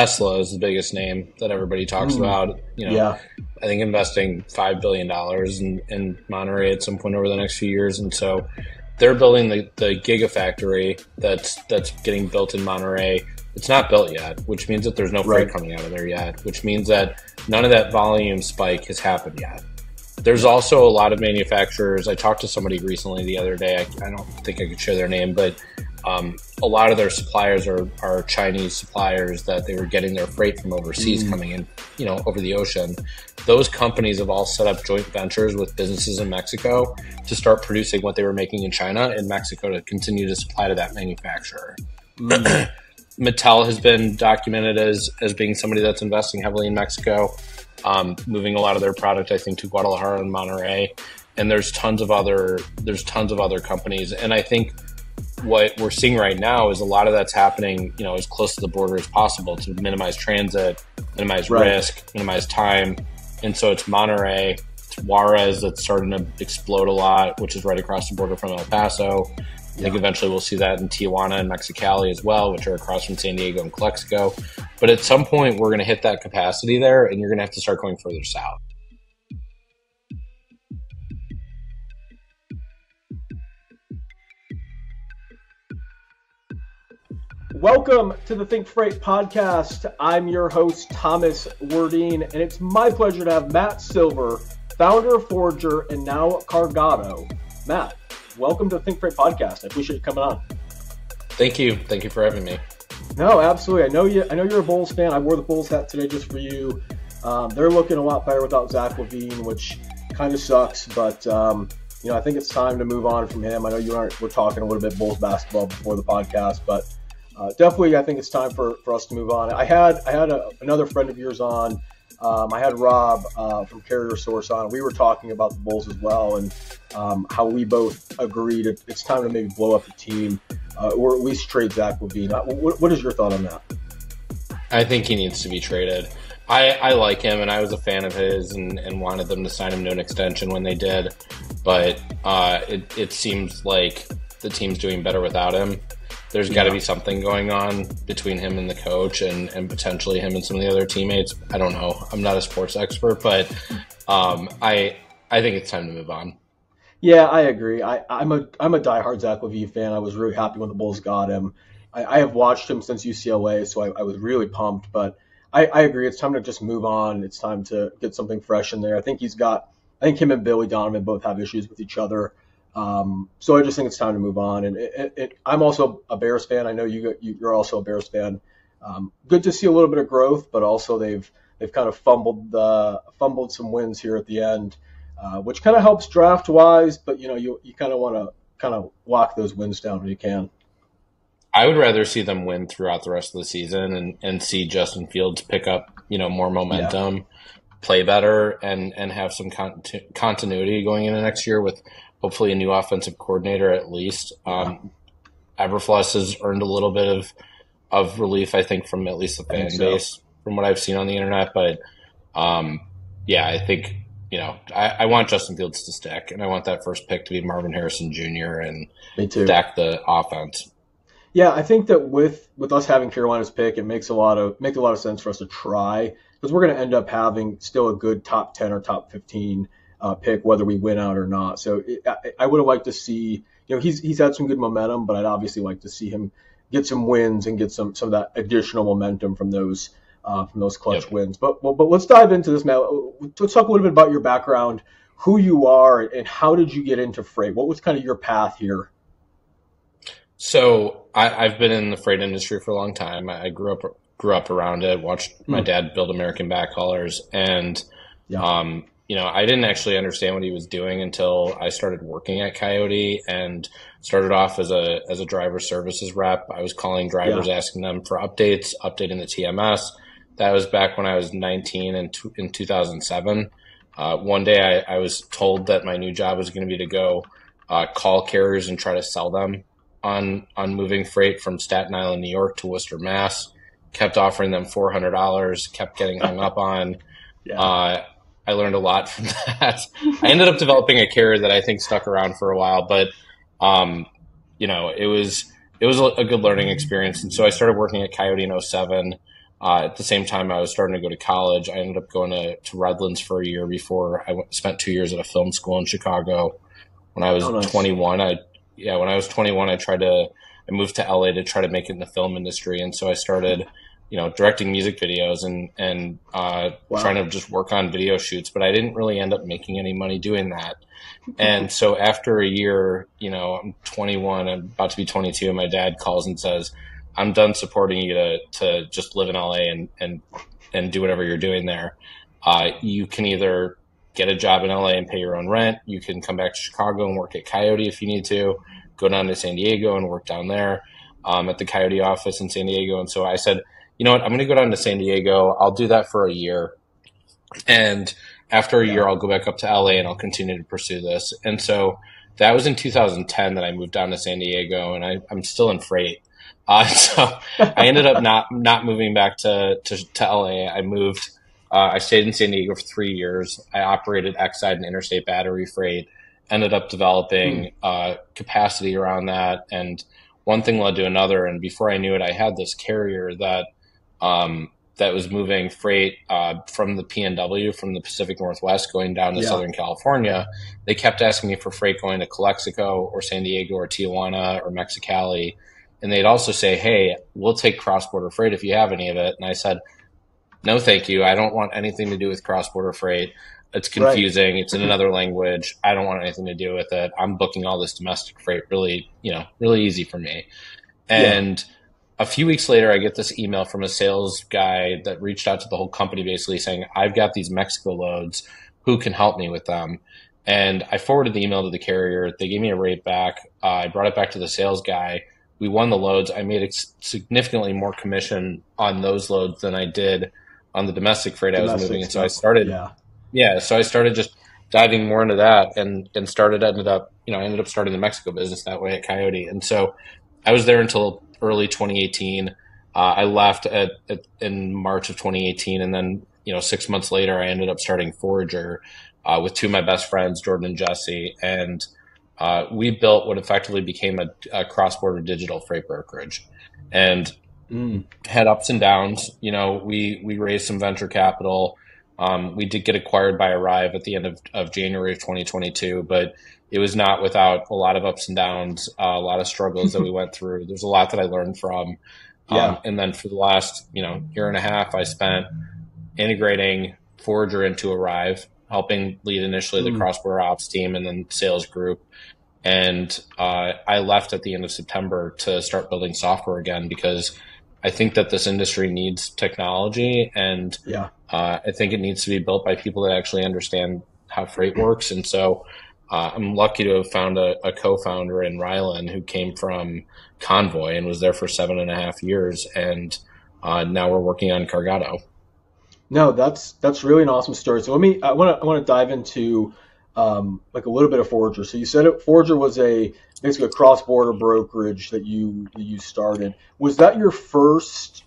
Tesla is the biggest name that everybody talks about. Yeah. I think investing $5 billion in Monterey at some point over the next few years. And so they're building the gigafactory that's getting built in Monterey. It's not built yet, which means that there's no freight coming out of there yet, which means that none of that volume spike has happened yet. There's also a lot of manufacturers. I talked to somebody recently the other day. I don't think I could share their name, but a lot of their suppliers are Chinese suppliers that they were getting their freight from overseas coming in, over the ocean. Those companies have all set up joint ventures with businesses in Mexico to start producing what they were making in China in Mexico to continue to supply to that manufacturer. Mattel has been documented as being somebody that's investing heavily in Mexico, moving a lot of their product, I think, to Guadalajara and Monterrey. And there's tons of other companies. And I think what we're seeing right now is a lot of that's happening, as close to the border as possible to minimize transit, minimize risk, minimize time. And so it's Monterrey, it's Juarez that's starting to explode a lot, which is right across the border from El Paso. I think eventually we'll see that in Tijuana and Mexicali as well, which are across from San Diego and Calexico. But at some point, we're going to hit that capacity there, and you're going to have to start going further south. Welcome to the ThinkFreight podcast. I'm your host, Thomas Werdine, and it's my pleasure to have Matt Silver, founder of Forager and now Cargado. Matt, welcome to the ThinkFreight podcast. I appreciate you coming on. Thank you. Thank you for having me. No, absolutely. I know you're a Bulls fan. I wore the Bulls hat today just for you. They're looking a lot better without Zach LaVine, which kind of sucks, but I think it's time to move on from him. I know we're talking a little bit Bulls basketball before the podcast, but definitely, I think it's time for us to move on. I had another friend of yours on. I had Rob from Carrier Source on. We were talking about the Bulls as well and how we both agreed it's time to maybe blow up the team or at least trade Zach LaVine. What is your thought on that? I think he needs to be traded. I like him, and I was a fan of his and wanted them to sign him to an extension when they did. But it seems like the team's doing better without him. There's got to be something going on between him and the coach and potentially him and some of the other teammates. I don't know. I'm not a sports expert, but I think it's time to move on. Yeah, I agree. I'm a diehard Zach LaVine fan. I was really happy when the Bulls got him. I have watched him since UCLA, so I was really pumped. But I agree. It's time to just move on. It's time to get something fresh in there. I think him and Billy Donovan both have issues with each other. So I just think it's time to move on. And I'm also a Bears fan. I know you're also a Bears fan. Good to see a little bit of growth, but also they've kind of fumbled some wins here at the end, which kind of helps draft wise. But you kind of want to kind of lock those wins down when you can. I would rather see them win throughout the rest of the season and see Justin Fields pick up more momentum, play better, and have some continuity going into next year with hopefully a new offensive coordinator at least. Eberflus has earned a little bit of relief, I think, from at least the fan base, from what I've seen on the internet. But I think I want Justin Fields to stick, and I want that first pick to be Marvin Harrison Jr. and stack the offense. Yeah, I think that with us having Carolina's pick, it makes a lot of sense for us to try, because we're going to end up having still a good top 10 or top 15 pick, whether we win out or not. So I would have liked to see, he's had some good momentum, but I'd obviously like to see him get some wins and get some of that additional momentum from those clutch wins. But let's dive into this, Matt. Let's talk a little bit about your background, who you are, and how did you get into freight? What was kind of your path here? So I've been in the freight industry for a long time. I grew up around it, watched my dad build American backhaulers, and I didn't actually understand what he was doing until I started working at Coyote and started off as a driver services rep. I was calling drivers, asking them for updating the TMS. That was back when I was 19 in 2007. One day I was told that my new job was going to be to go call carriers and try to sell them on moving freight from Staten Island, New York to Worcester, Mass. Kept offering them $400, kept getting hung up on. I learned a lot from that. I ended up developing a carrier that I think stuck around for a while, but it was a good learning experience. And so I started working at Coyote in 2007. At the same time, I was starting to go to college. I ended up going to Redlands for a year before spent 2 years at a film school in Chicago. When I was Oh, nice. 21, when I was 21, I moved to LA to try to make it in the film industry. And so I started, directing music videos and trying Wow. to just work on video shoots, but I didn't really end up making any money doing that. And so after a year, I'm 21, I'm about to be 22, and my dad calls and says, I'm done supporting you to just live in LA and do whatever you're doing there. You can either get a job in LA and pay your own rent. You can come back to Chicago and work at Coyote if you need to, go down to San Diego and work down there at the Coyote office in San Diego. And so I said, you know what, I'm going to go down to San Diego. I'll do that for a year. And after a Yeah. year, I'll go back up to LA and I'll continue to pursue this. And so that was in 2010 that I moved down to San Diego, and I'm still in freight. So I ended up not moving back to LA. I moved. I stayed in San Diego for 3 years. I operated Exide and interstate battery freight. Ended up Hmm. developing capacity around that, and one thing led to another. And before I knew it, I had this carrier that was moving freight from the PNW, from the Pacific Northwest, going down to Yeah. Southern California. They kept asking me for freight going to Calexico or San Diego or Tijuana or Mexicali. And they'd also say, hey, we'll take cross-border freight if you have any of it. And I said, no, thank you. I don't want anything to do with cross-border freight. It's Right. confusing. It's in another language. I don't want anything to do with it. I'm booking all this domestic freight really, really easy for me. Yeah. And a few weeks later, I get this email from a sales guy that reached out to the whole company basically saying, I've got these Mexico loads. Who can help me with them? And I forwarded the email to the carrier. They gave me a rate back. I brought it back to the sales guy. We won the loads. I made significantly more commission on those loads than I did on the domestic freight I was moving. Domestic And so I stuff. started, Yeah. yeah, so I started just diving more into that and I ended up starting the Mexico business that way at Coyote. And so I was there until early 2018. I left in March of 2018, and then 6 months later, I ended up starting Forager with two of my best friends, Jordan and Jesse, and we built what effectively became a cross-border digital freight brokerage, and Mm. had ups and downs. We raised some venture capital. We did get acquired by Arrive at the end of January of 2022, but it was not without a lot of ups and downs, a lot of struggles that we went through. There's a lot that I learned from. Yeah. And then for the last, year and a half, I spent integrating Forager into Arrive, helping lead initially the Mm. cross-border ops team and then sales group. And I left at the end of September to start building software again because I think that this industry needs technology, and Yeah. I think it needs to be built by people that actually understand how freight works. And so I'm lucky to have found a co-founder in Rylan who came from Convoy and was there for 7.5 years. And now we're working on Cargado. No, that's really an awesome story. So I want to dive into like a little bit of Forager. So you said Forager was basically a cross-border brokerage that you started. Was that your first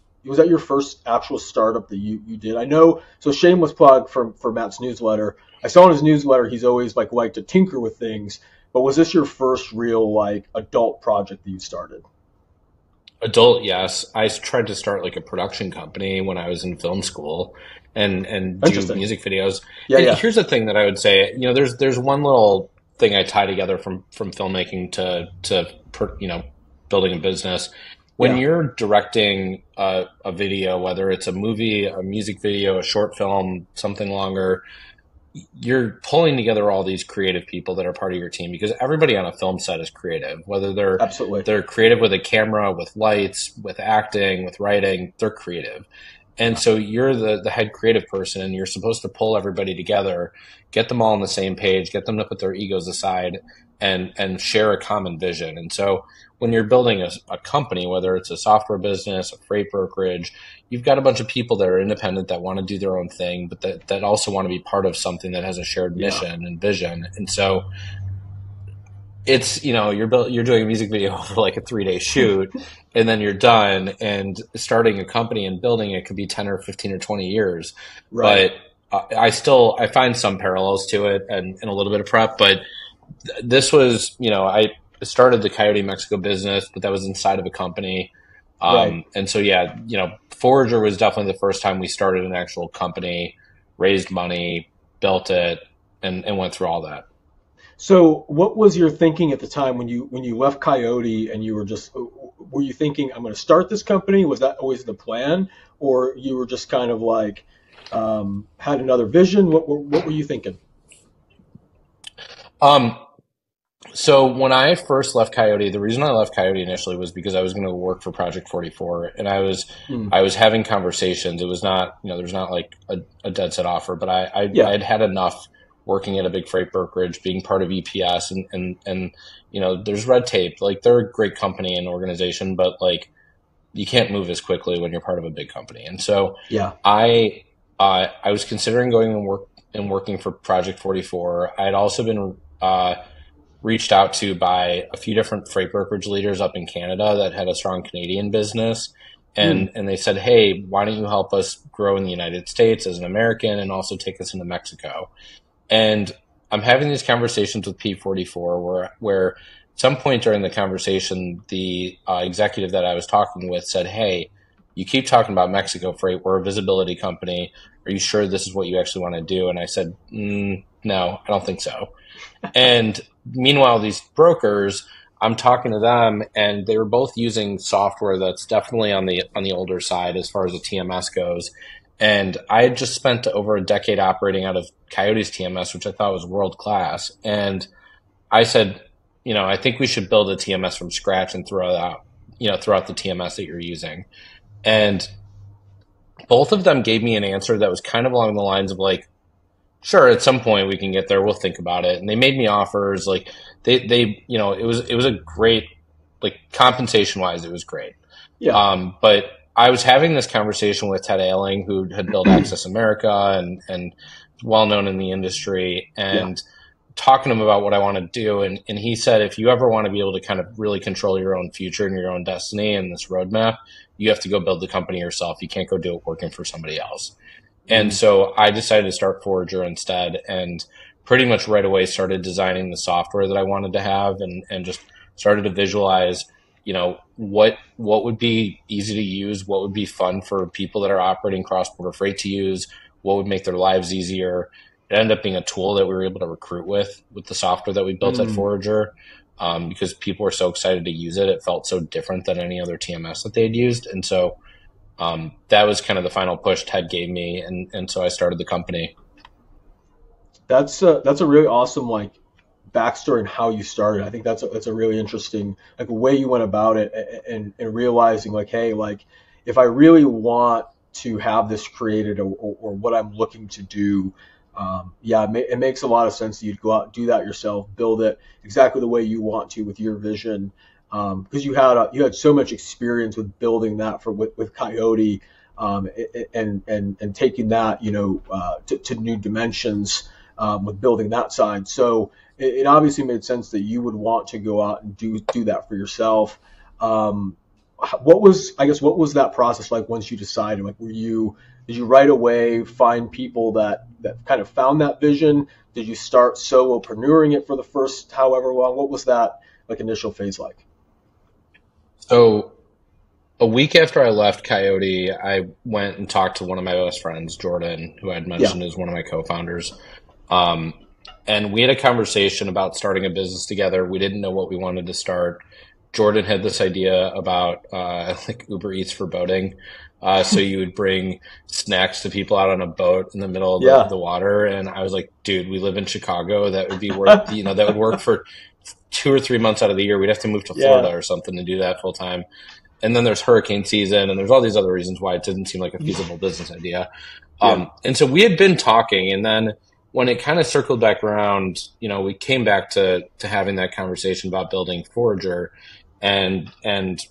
actual startup that you did? I know. So shameless plug for Matt's newsletter. I saw in his newsletter he's always like to tinker with things. But was this your first real like adult project that you started? Adult, yes. I tried to start like a production company when I was in film school and do Interesting. music videos. Yeah, And yeah, here's the thing that I would say, there's one little thing I tie together from filmmaking to building a business. When yeah, you're directing a video, whether it's a movie, a music video, a short film, something longer, you're pulling together all these creative people that are part of your team because everybody on a film set is creative, whether absolutely. they're creative with a camera, with lights, with acting, with writing, they're creative. And Yeah, so you're the head creative person and you're supposed to pull everybody together, get them all on the same page, get them to put their egos aside and share a common vision. And so when you're building a company, whether it's a software business, a freight brokerage, you've got a bunch of people that are independent that want to do their own thing, but that also want to be part of something that has a shared yeah, mission and vision. And so it's, you're doing a music video for like a 3-day shoot and then you're done, and starting a company and building it could be 10 or 15 or 20 years. right. But I find some parallels to it and a little bit of prep, but this was, I started the Coyote Mexico business, but that was inside of a company. Right. And so, yeah, Forager was definitely the first time we started an actual company, raised money, built it, and went through all that. So, what was your thinking at the time when you left Coyote and you were just were you thinking I'm going to start this company? Was that always the plan, or you were just kind of like had another vision? What were you thinking? Um, so when I first left Coyote, the reason I left Coyote initially was because I was going to work for Project 44, and Hmm. I was having conversations. It was not, there's not like a dead set offer, but I Yeah. had had enough working at a big freight brokerage, being part of EPS, and there's red tape. Like they're a great company and organization, but like you can't move as quickly when you're part of a big company. And so Yeah. I I was considering going and working for Project 44. I had also been reached out to by a few different freight brokerage leaders up in Canada that had a strong Canadian business. Hmm. And they said, hey, why don't you help us grow in the United States as an American and also take us into Mexico? And I'm having these conversations with P44 where at some point during the conversation, the executive that I was talking with said, hey, you keep talking about Mexico freight. We're a visibility company. Are you sure this is what you actually want to do? And I said, no, I don't think so. And meanwhile, these brokers, I'm talking to them, and they were both using software that's definitely on the older side as far as the TMS goes. And I had just spent over a decade operating out of Coyote's TMS, which I thought was world class. And I said, I think we should build a TMS from scratch and throw it out, throughout the TMS that you're using. And both of them gave me an answer that was kind of along the lines of like, sure, at some point we can get there. We'll think about it. And they made me offers. Like it was a great, like compensation wise, it was great. Yeah. But I was having this conversation with Ted Ailing, who had built Access America and well known in the industry, Yeah. and talking to him about what I want to do. And he said, if you ever want to be able to kind of really control your own future and your own destiny and this roadmap, you have to go build the company yourself. You can't go do it working for somebody else. And Mm. so I decided to start Forager instead, and pretty much right away started designing the software that I wanted to have, and just started to visualize, what would be easy to use, what would be fun for people that are operating cross-border freight to use, what would make their lives easier. It ended up being a tool that we were able to recruit with the software that we built at Mm. Forager, because people were so excited to use it. It felt so different than any other TMS that they had used. And so that was kind of the final push Ted gave me, and so I started the company. That's a really awesome like backstory and how you started. I think that's a really interesting like way you went about it and realizing like, hey, like if I really want to have this created or what I'm looking to do, yeah, it makes a lot of sense that you'd go out and do that yourself, build it exactly the way you want to with your vision, because you had so much experience with building that with Coyote, and taking that to new dimensions, with building that side. So it obviously made sense that you would want to go out and do that for yourself. Um, what was that process like once you decided? Like, did you right away find people that kind of found that vision? Did you start solopreneuring it for the first however long? What was that like initial phase like? So a week after I left Coyote, I went and talked to one of my best friends, Jordan, who I'd Yeah. mentioned is one of my co-founders. Um, and we had a conversation about starting a business together. We didn't know what we wanted to start. Jordan had this idea about like Uber Eats for boating. So you would bring snacks to people out on a boat in the middle of Yeah. the water. And I was like, dude, we live in Chicago. That would be worth, that would work for 2 or 3 months out of the year. We'd have to move to Florida Yeah. or something to do that full time. And then there's hurricane season, and there's all these other reasons why it didn't seem like a feasible business idea. Yeah. And so we had been talking, and then when it kind of circled back around, we came back to having that conversation about building Forager, and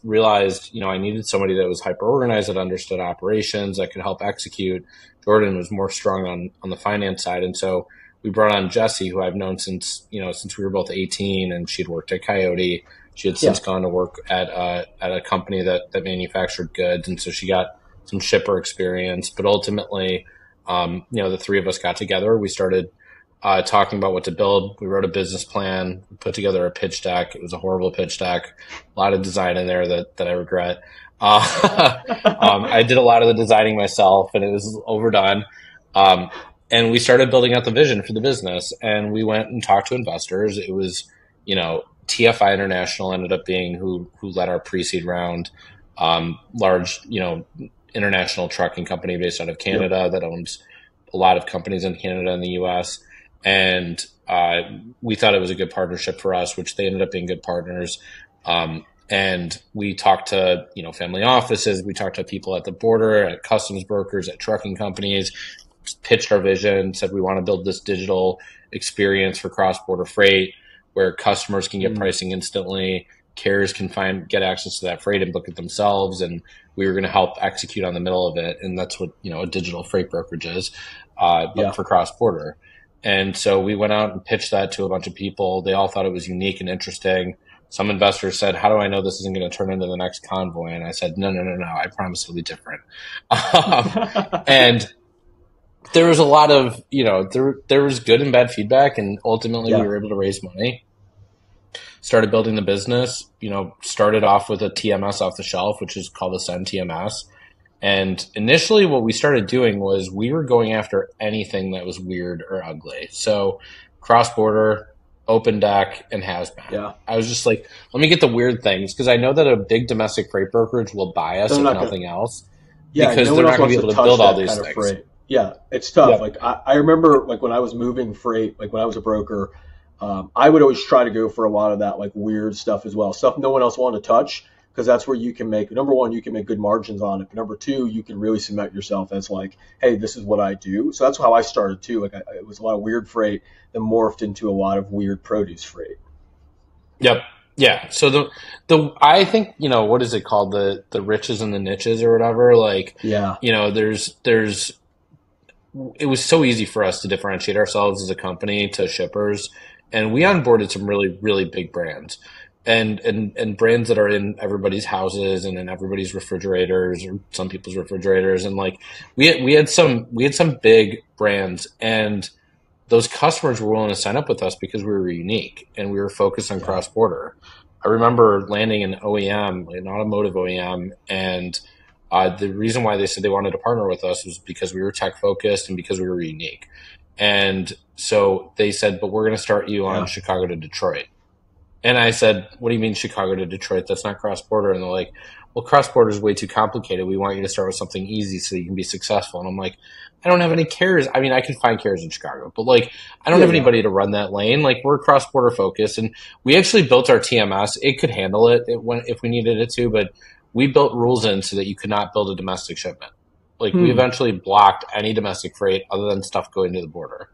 realized, I needed somebody that was hyper organized, that understood operations, that could help execute. Jordan was more strong on the finance side, and so we brought on Jessie, who I've known since we were both 18, and she'd worked at Coyote. She had since Yeah. gone to work at a company that manufactured goods, and so she got some shipper experience. But ultimately, the three of us got together. We started talking about what to build. We wrote a business plan, we put together a pitch deck. It was a horrible pitch deck, a lot of design in there that I regret. I did a lot of the designing myself, and it was overdone. Um, and we started building out the vision for the business, and we went and talked to investors. It was, TFI International ended up being who led our pre-seed round. Large, international trucking company based out of Yep. Canada that owns a lot of companies in Canada and the U.S. And we thought it was a good partnership for us, which they ended up being good partners. And we talked to, family offices. We talked to people at the border, at customs brokers, at trucking companies, pitched our vision, said we want to build this digital experience for cross-border freight where customers can get Mm, pricing instantly, carriers can get access to that freight and book it themselves, and we were going to help execute on the middle of it. And that's what, a digital freight brokerage is, but yeah. for cross-border. And so we went out and pitched that to a bunch of people. They all thought it was unique and interesting. Some investors said, "How do I know this isn't going to turn into the next Convoy?" And I said, "No, no, no, no. I promise it'll be different." And there was a lot of, there was good and bad feedback. And ultimately, we Yeah. were able to raise money, started building the business, started off with a TMS off the shelf, which is called a Send TMS. And initially, what we started doing was we were going after anything that was weird or ugly. So, cross border, open deck, and hazmat. Yeah. I was just like, let me get the weird things because I know that a big domestic freight brokerage will buy us They're if not gonna. nothing else Yeah, because no they're one not else going to wants be to able to touch build all that these kind of things. freight. Yeah, it's tough. Yep. Like I remember, like when I was moving freight, like when I was a broker, I would always try to go for a lot of that like weird stuff as well, stuff no one else wanted to touch, because that's where you can make number one, you can make good margins on it. But number two, you can really cement yourself as like, hey, this is what I do. So that's how I started too. Like it was a lot of weird freight that morphed into a lot of weird produce freight. Yep. Yeah. So I think, what is it called? The riches and the niches or whatever. Like, Yeah, there's it was so easy for us to differentiate ourselves as a company to shippers, and we onboarded some really really big brands, and brands that are in everybody's houses and in everybody's refrigerators or some people's refrigerators, and like we had some big brands, and those customers were willing to sign up with us because we were unique and we were focused on yeah, cross border. I remember landing an OEM, an automotive OEM, and the reason why they said they wanted to partner with us was because we were tech focused and because we were unique. And so they said, but we're going to start you on yeah, Chicago to Detroit. And I said, what do you mean Chicago to Detroit? That's not cross border. And they're like, well, cross border is way too complicated. We want you to start with something easy so you can be successful. And I'm like, I don't have any carriers. I mean, I can find carriers in Chicago, but like, I don't yeah, have yeah, anybody to run that lane. Like, we're cross border focused, and we actually built our TMS. It could handle it, if we needed it to, but we built rules in so that you could not build a domestic shipment. Like, we hmm, eventually blocked any domestic freight other than stuff going to the border.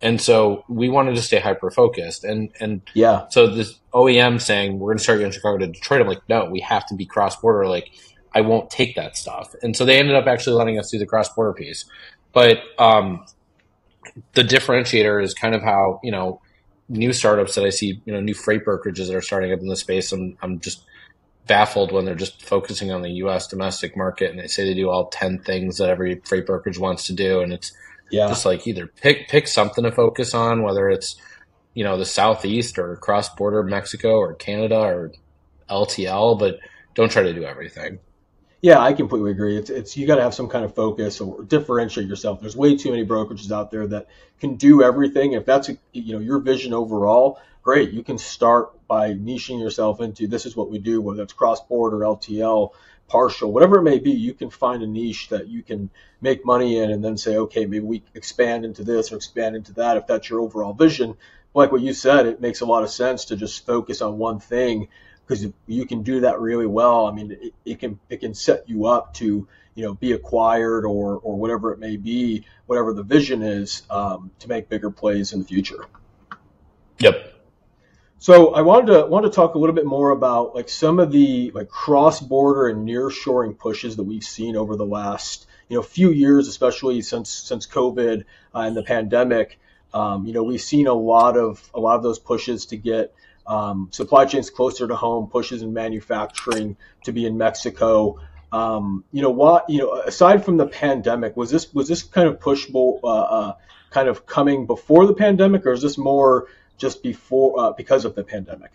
And so we wanted to stay hyper focused. And yeah, so this OEM saying, we're going to start you in Chicago to Detroit. I'm like, no, we have to be cross border. Like, I won't take that stuff. And so they ended up actually letting us do the cross border piece. But the differentiator is kind of how, new startups that I see, new freight brokerages that are starting up in the space. I'm just baffled when they're just focusing on the U.S. domestic market and they say they do all 10 things that every freight brokerage wants to do. And it's yeah. just like either pick something to focus on, whether it's, the Southeast or cross border Mexico or Canada or LTL, but don't try to do everything. Yeah, I completely agree. It's you got to have some kind of focus or differentiate yourself. There's way too many brokerages out there that can do everything. If that's your vision overall, great. You can start by niching yourself into this is what we do, whether it's cross border, LTL, partial, whatever it may be. You can find a niche that you can make money in, and then say, okay, maybe we expand into this or expand into that. If that's your overall vision, like what you said, it makes a lot of sense to just focus on one thing because you can do that really well. I mean, it can set you up to be acquired or whatever it may be, whatever the vision is, to make bigger plays in the future. Yep. So I wanted to talk a little bit more about like some of the like cross border and nearshoring pushes that we've seen over the last few years, especially since COVID and the pandemic. We've seen a lot of those pushes to get supply chains closer to home, pushes in manufacturing to be in Mexico. Aside from the pandemic, was this kind of kind of coming before the pandemic, or is this more just before because of the pandemic?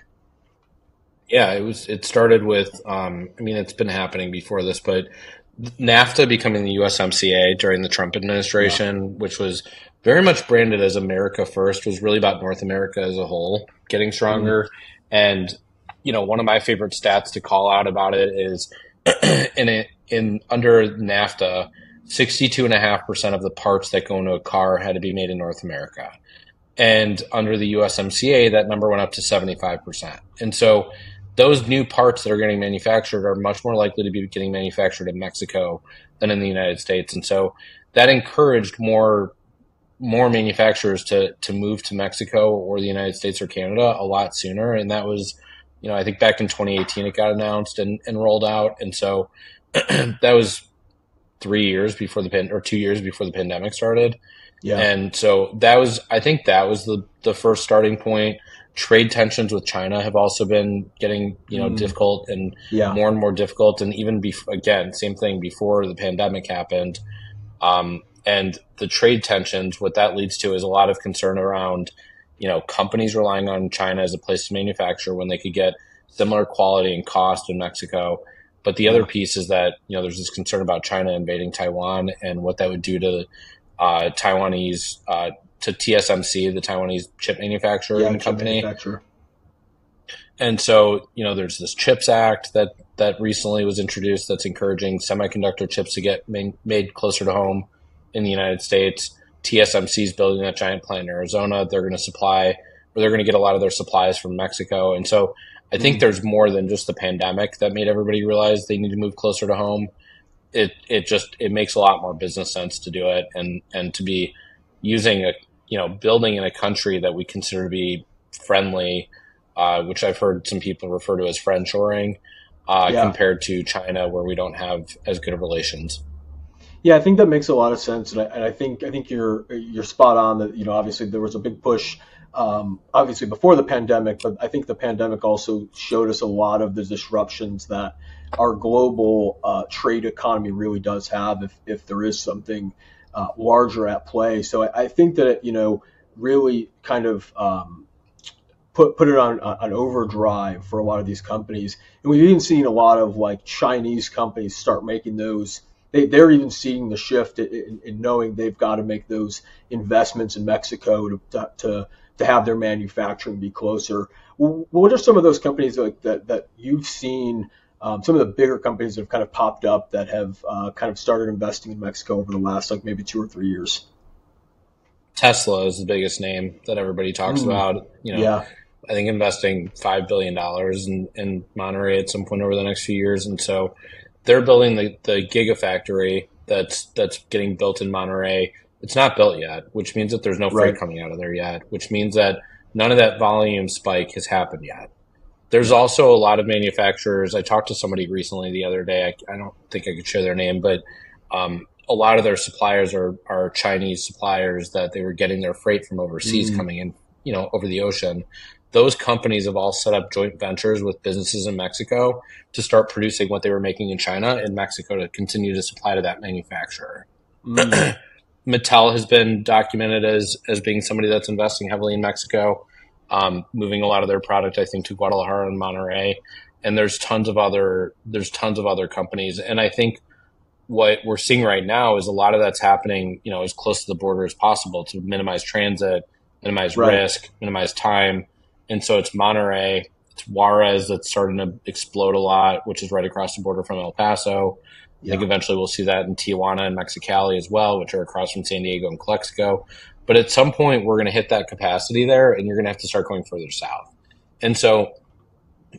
Yeah, it started with, I mean, it's been happening before this, but NAFTA becoming the USMCA during the Trump Yeah. administration, which was very much branded as America First, was really about North America as a whole getting Mm, stronger. And, one of my favorite stats to call out about it is in under NAFTA, 62.5% of the parts that go into a car had to be made in North America. And under the USMCA, that number went up to 75%. And so those new parts that are getting manufactured are much more likely to be getting manufactured in Mexico than in the United States. And so that encouraged more manufacturers to move to Mexico or the United States or Canada a lot sooner. And that was, I think back in 2018 it got announced and rolled out. And so that was 3 years before or 2 years before the pandemic started. yeah. And so I think that was the first starting point. Trade tensions with China have also been getting, Mm, difficult yeah. and more difficult. And even again, same thing before the pandemic happened. And the trade tensions, what that leads to is a lot of concern around, companies relying on China as a place to manufacture when they could get similar quality and cost in Mexico. But the other Yeah. piece is that, there's this concern about China invading Taiwan and what that would do to Taiwanese, to TSMC, the Taiwanese chip Yeah. manufacturing Chip company. manufacturer. And so, there's this CHIPS Act that recently was introduced that's encouraging semiconductor chips to get made closer to home in the United States. TSMC is building that giant plant in Arizona. They're going to they're going to get a lot of their supplies from Mexico. And so I think Mm, there's more than just the pandemic that made everybody realize they need to move closer to home. It makes a lot more business sense to do it and to be using building in a country that we consider to be friendly, which I've heard some people refer to as friendshoring, yeah. compared to China, where we don't have as good of relations. Yeah, I think that makes a lot of sense, and I think you're spot on that. Obviously there was a big push, obviously before the pandemic, but I think the pandemic also showed us a lot of the disruptions that our global trade economy really does have if there is something larger at play. So I think that really kind of put it on overdrive for a lot of these companies. And we've even seen a lot of like Chinese companies start making those. They're even seeing the shift in knowing they've got to make those investments in Mexico to have their manufacturing be closer. What are some of those companies like that you've seen? Some of the bigger companies that have kind of popped up that have kind of started investing in Mexico over the last like maybe 2 or 3 years. Tesla is the biggest name that everybody talks Mm, about. yeah, I think investing $5 billion in Monterey at some point over the next few years, and so they're building the gigafactory that's getting built in Monterey. It's not built yet, which means that there's no freight right. coming out of there yet, which means that none of that volume spike has happened yet. There's Yeah, also a lot of manufacturers. I talked to somebody recently the other day. I don't think I could share their name, but a lot of their suppliers are Chinese suppliers that they were getting their freight from overseas mm, coming in, over the ocean. Those companies have all set up joint ventures with businesses in Mexico to start producing what they were making in China in Mexico to continue to supply to that manufacturer. mm, Mattel has been documented as being somebody that's investing heavily in Mexico, moving a lot of their product, I think, to Guadalajara and Monterrey. And there's tons of other companies. And I think what we're seeing right now is a lot of that's happening, as close to the border as possible to minimize transit, minimize right. risk, minimize time. And so it's Monterrey, it's Juarez that's starting to explode a lot, which is right across the border from El Paso. I think Yeah. eventually we'll see that in Tijuana and Mexicali as well, which are across from San Diego and Calexico. But at some point, we're going to hit that capacity there, and you're going to have to start going further south. And so,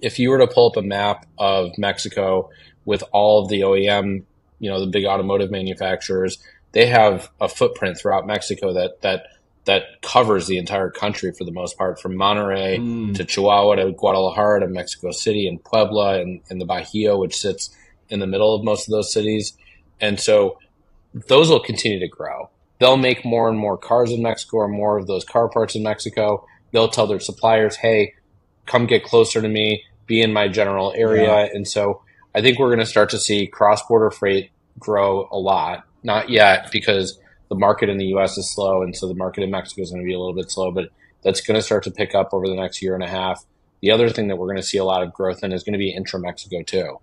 if you were to pull up a map of Mexico with all of the OEM, the big automotive manufacturers, they have a footprint throughout Mexico that covers the entire country for the most part, from Monterrey Mm, to Chihuahua to Guadalajara to Mexico City and Puebla and the Bajío, which sits in the middle of most of those cities. And so those will continue to grow. They'll make more and more cars in Mexico or more of those car parts in Mexico. They'll tell their suppliers, hey, come get closer to me, be in my general yeah. area. And so I think we're going to start to see cross border freight grow a lot. Not yet, because the market in the US is slow. And so the market in Mexico is going to be a little bit slow, but that's going to start to pick up over the next year and a half. The other thing that we're going to see a lot of growth in is going to be intra-Mexico too,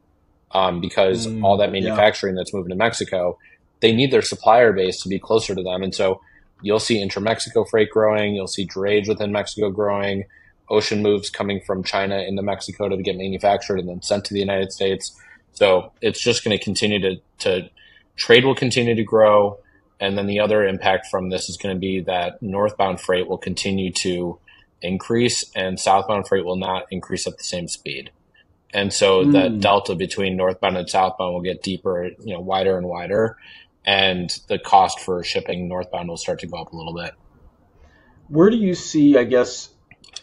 because all that Yeah. manufacturing that's moving to Mexico, they need their supplier base to be closer to them. And so you'll see intra-Mexico freight growing. You'll see drayage within Mexico growing, ocean moves coming from China into Mexico to get manufactured and then sent to the United States. So it's just going to continue to trade will continue to grow. And then the other impact from this is going to be that northbound freight will continue to increase and southbound freight will not increase at the same speed. And so that Mm. delta between northbound and southbound will get deeper, wider and wider. And the cost for shipping northbound will start to go up a little bit. Where do you see, I guess,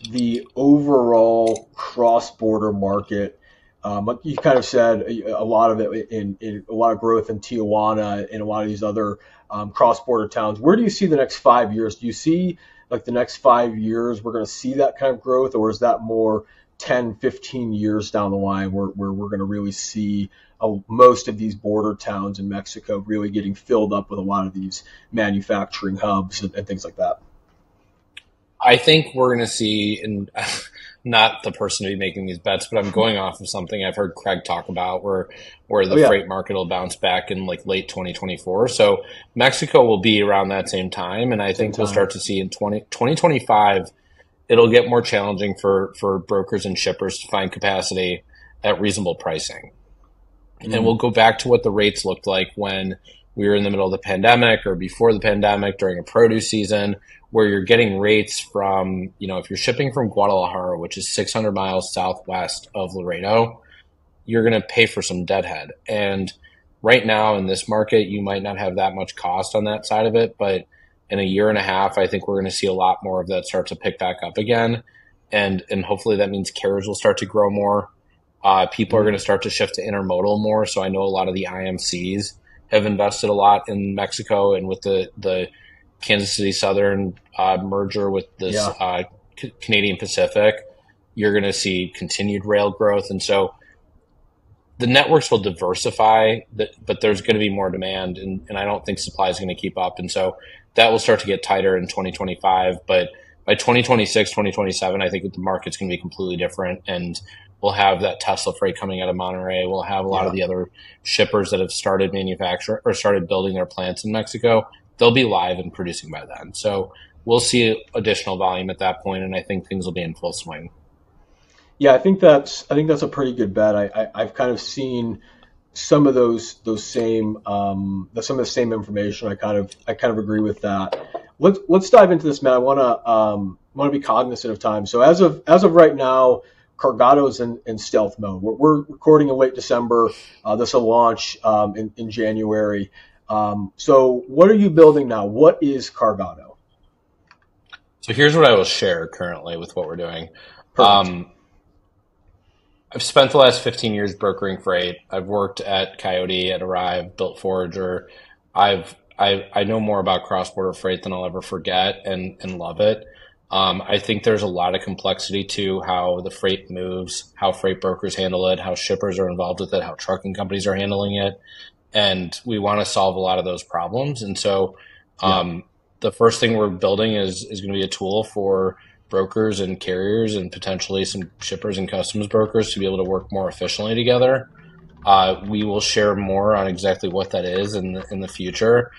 the overall cross-border market? Like you kind of said, a lot of it in a lot of growth in Tijuana and a lot of these other cross-border towns. Where do you see the next 5 years? Do you see like the next 5 years we're going to see that kind of growth, or is that more 10, 15 years down the line where we're going to really see most of these border towns in Mexico really getting filled up with a lot of these manufacturing hubs and things like that? I think we're going to see, and not the person to be making these bets, but I'm going off of something I've heard Craig talk about where Oh the yeah, freight market will bounce back in like late 2024. So Mexico will be around that same time. And I same think we'll time. start to see in 2025, it'll get more challenging for brokers and shippers to find capacity at reasonable pricing. And we'll Mm. go back to what the rates looked like when we were in the middle of the pandemic or before the pandemic during a produce season, where you're getting rates from, if you're shipping from Guadalajara, which is 600 miles southwest of Laredo, you're going to pay for some deadhead. And right now in this market, you might not have that much cost on that side of it, but in a year and a half, I think we're going to see a lot more of that start to pick back up again. And hopefully that means carriers will start to grow more. People are going to Mm. start to shift to intermodal more. So I know a lot of the IMCs have invested a lot in Mexico, and with the Kansas City Southern merger with this Yeah. Canadian Pacific, you're going to see continued rail growth. And so the networks will diversify, but there's going to be more demand, and I don't think supply is going to keep up. And so that will start to get tighter in 2025. But by 2026, 2027, I think the market's going to be completely different. And we'll have that Tesla freight coming out of Monterey. We'll have a lot of Yeah. the other shippers that have started manufacturing or started building their plants in Mexico. They'll be live and producing by then. So we'll see additional volume at that point, and I think things will be in full swing. Yeah, I think that's a pretty good bet. I've kind of seen some of those same some of the same information. I kind of agree with that. Let's dive into this, man. I want to be cognizant of time. So as of right now, Cargado's in stealth mode. We're recording in late December. This will launch in January. So what are you building now? What is Cargado? So here's what I will share currently with what we're doing. Perfect. Um, I've spent the last 15 years brokering freight. I've worked at Coyote, at Arrive, built Forager. I know more about cross-border freight than I'll ever forget, and love it. I think there's a lot of complexity to how the freight moves, how freight brokers handle it, how shippers are involved with it, how trucking companies are handling it. And we want to solve a lot of those problems. And so Yeah. um, the first thing we're building is going to be a tool for brokers and carriers and potentially some shippers and customs brokers to be able to work more efficiently together. We will share more on exactly what that is in the future.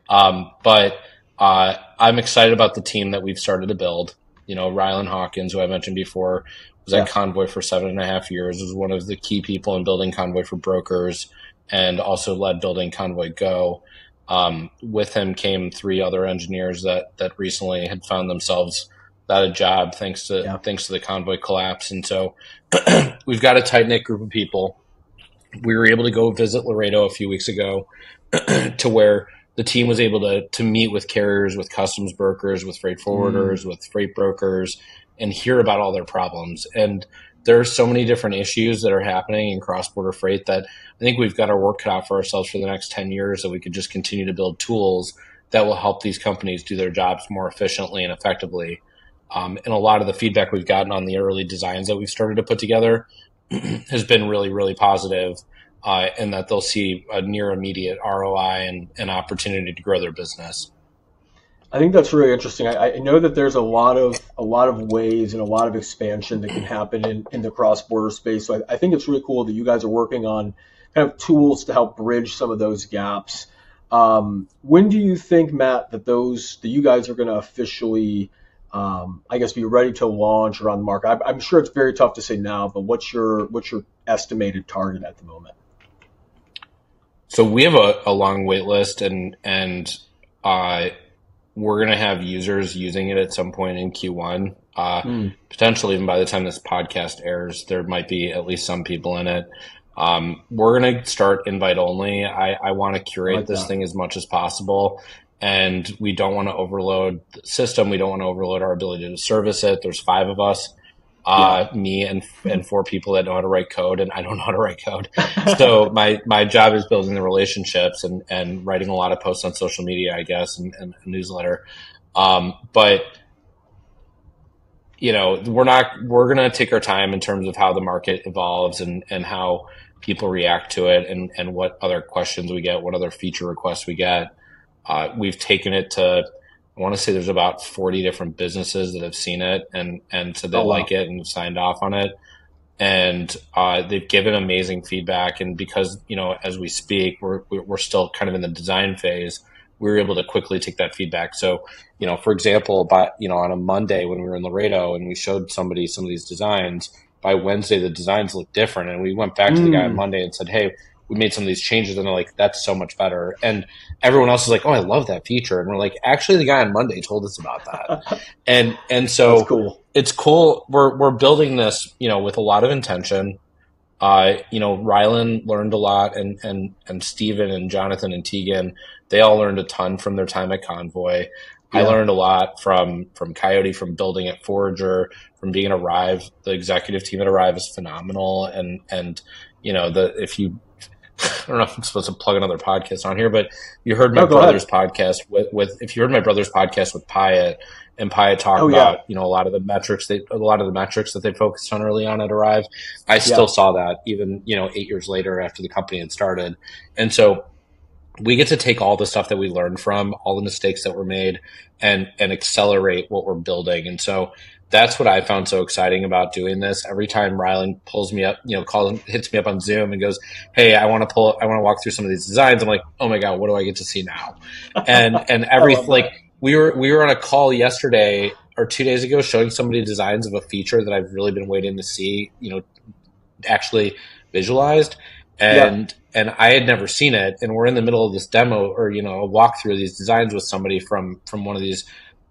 But I'm excited about the team that we've started to build. Rylan Hawkins, who I mentioned before, was at Yes. Convoy for 7.5 years, was one of the key people in building Convoy for brokers and also led building Convoy Go. With him came three other engineers that recently had found themselves without a job Yeah. thanks to the Convoy collapse. And so we've got a tight knit group of people. We were able to go visit Laredo a few weeks ago to where the team was able to meet with carriers, with customs brokers, with freight Mm. forwarders, with freight brokers, and hear about all their problems. And there are so many different issues that are happening in cross-border freight that I think we've got our work cut out for ourselves for the next 10 years, that we could just continue to build tools that will help these companies do their jobs more efficiently and effectively. And a lot of the feedback we've gotten on the early designs that we've started to put together has been really, really positive, and that they'll see a near immediate ROI and an opportunity to grow their business. I think that's really interesting. I know that there's a lot of ways and a lot of expansion that can happen in the cross border space. So I think it's really cool that you guys are working on kind of tools to help bridge some of those gaps. When do you think, Matt, that you guys are going to officially, I guess, be ready to launch or on the market? I'm sure it's very tough to say now, but what's your estimated target at the moment? So we have a long wait list, and uh, we're going to have users using it at some point in Q1. Potentially even by the time this podcast airs, there might be at least some people in it. We're going to start invite only. I want to I curate like this that. thing as much as possible, and we don't want to overload the system. We don't want to overload our ability to service it. There's 5 of us, Yeah. me and 4 people that know how to write code, and I don't know how to write code. So my job is building the relationships and writing a lot of posts on social media, I guess, and a newsletter. But we're going to take our time in terms of how the market evolves and how people react to it and what other questions we get, what other feature requests we get. We've taken it to, I want to say there's about 40 different businesses that have seen it and so they Oh like wow. it and signed off on it. And they've given amazing feedback. And because, as we speak, we're still kind of in the design phase, we were able to quickly take that feedback. So, for example, on a Monday when we were in Laredo and we showed somebody some of these designs, by Wednesday, the designs looked different. And we went back to the guy on Mm. Monday and said, hey, we made some of these changes. And they're like, that's so much better. And everyone else is like, oh, I love that feature. And we're like, actually, the guy on Monday told us about that. And That's so cool. it's cool. We're building this, with a lot of intention. Rylan learned a lot, and Steven and Jonathan and Tegan, they all learned a ton from their time at Convoy. I Yeah. learned a lot from Coyote, from building at Forager, from being at Arrive. The executive team at Arrive is phenomenal, and if you I don't know if I'm supposed to plug another podcast on here, but you heard my No, go brother's ahead. podcast with if you heard my brother's podcast with Pyatt, and Pyatt talked Oh yeah. about a lot of the metrics that they focused on early on at Arrive. I still Yeah. saw that even 8 years later after the company had started, and so we get to take all the stuff that we learned from all the mistakes that were made and accelerate what we're building. And so that's what I found so exciting about doing this. Every time Rylan pulls me up, hits me up on Zoom and goes, hey, I want to walk through some of these designs. I'm like, oh my God, what do I get to see now? And I every, love like, that. we were on a call yesterday or 2 days ago showing somebody designs of a feature that I've really been waiting to see, actually visualized, Yeah. and I had never seen it, and we're in the middle of this demo or a walkthrough of these designs with somebody from one of these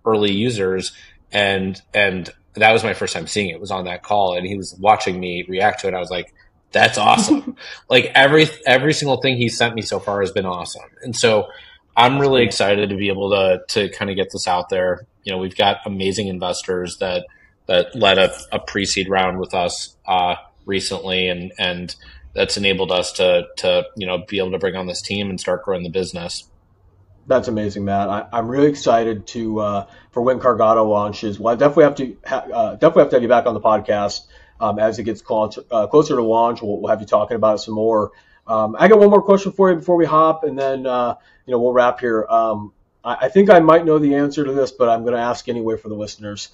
early users, and that was my first time seeing it. It was on that call, and he was watching me react to it. I was like, that's awesome. Like every single thing he sent me so far has been awesome, and so I'm That's really cool. excited to be able to kind of get this out there. We've got amazing investors that led a pre-seed round with us recently, and that's enabled us to be able to bring on this team and start growing the business. That's amazing, Matt. I'm really excited for when Cargado launches. Well, I definitely have to have you back on the podcast as it gets closer to launch. We'll have you talking about it some more. I got one more question for you before we hop, and then we'll wrap here. I think I might know the answer to this, but I'm going to ask anyway for the listeners.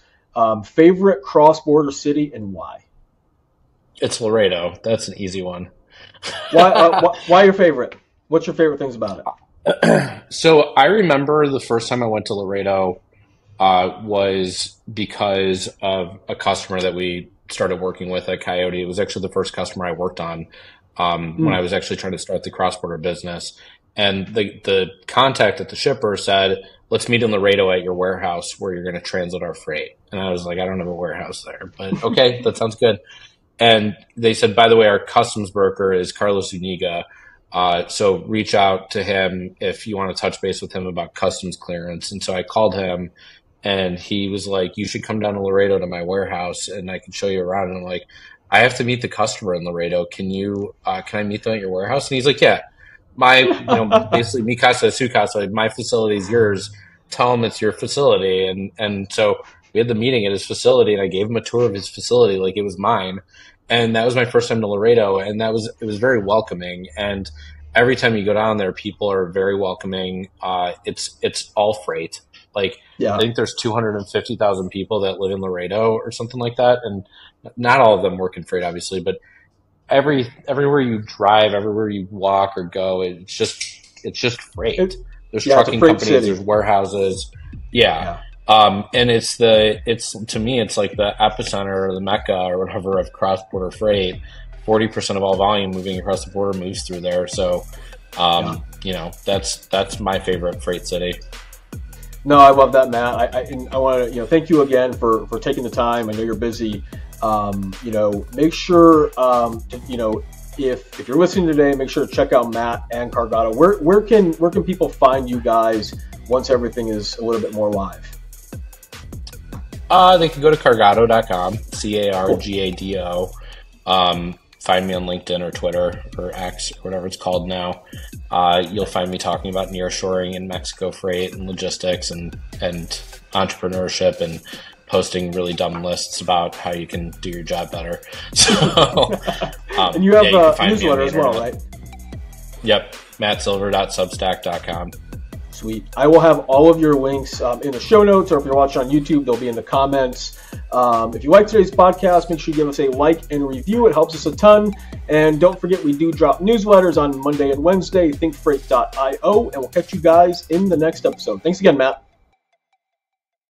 Favorite cross-border city and why? It's Laredo. That's an easy one. Why your favorite? What's your favorite things about it? So I remember the first time I went to Laredo was because of a customer that we started working with at Coyote. It was actually the first customer I worked on when I Mm. was actually trying to start the cross-border business. And the contact at the shipper said, let's meet in Laredo at your warehouse where you're going to transit our freight. And I was like, I don't have a warehouse there, but okay, that sounds good. And they said, by the way, our customs broker is Carlos Uniga. So reach out to him if you want to touch base with him about customs clearance. And so I called him, and he was like, you should come down to Laredo to my warehouse and I can show you around. And I'm like, I have to meet the customer in Laredo. Can I meet them at your warehouse? And he's like, yeah, basically mi casa su casa, like my facility is yours. Tell him it's your facility. And so we had the meeting at his facility, and I gave him a tour of his facility like it was mine. And that was my first time to Laredo, and it was very welcoming. And every time you go down there, people are very welcoming. It's all freight. Like, Yeah. I think there's 250,000 people that live in Laredo or something like that. And not all of them work in freight, obviously, but everywhere you drive, everywhere you walk or go, it's just freight. There's trucking companies, city. there's warehouses. Yeah. And it's to me, it's like the epicenter or the mecca or whatever of cross-border freight. 40% of all volume moving across the border moves through there. So, that's my favorite freight city. No, I love that, Matt. I want to, thank you again for taking the time. I know you're busy. Make sure, if you're listening today, make sure to check out Matt and Cargado. Where can people find you guys once everything is a little bit more live? They can go to cargado.com, Cargado. Find me on LinkedIn or Twitter or X or whatever it's called now. You'll find me talking about nearshoring and Mexico freight and logistics and entrepreneurship and posting really dumb lists about how you can do your job better. So, and you have a newsletter as well, right? Yep, mattsilver.substack.com. Sweet. I will have all of your links in the show notes, or if you're watching on YouTube, they'll be in the comments. If you like today's podcast, make sure you give us a like and review. It helps us a ton. And don't forget, we do drop newsletters on Monday and Wednesday, thinkfreight.io, and we'll catch you guys in the next episode. Thanks again, Matt.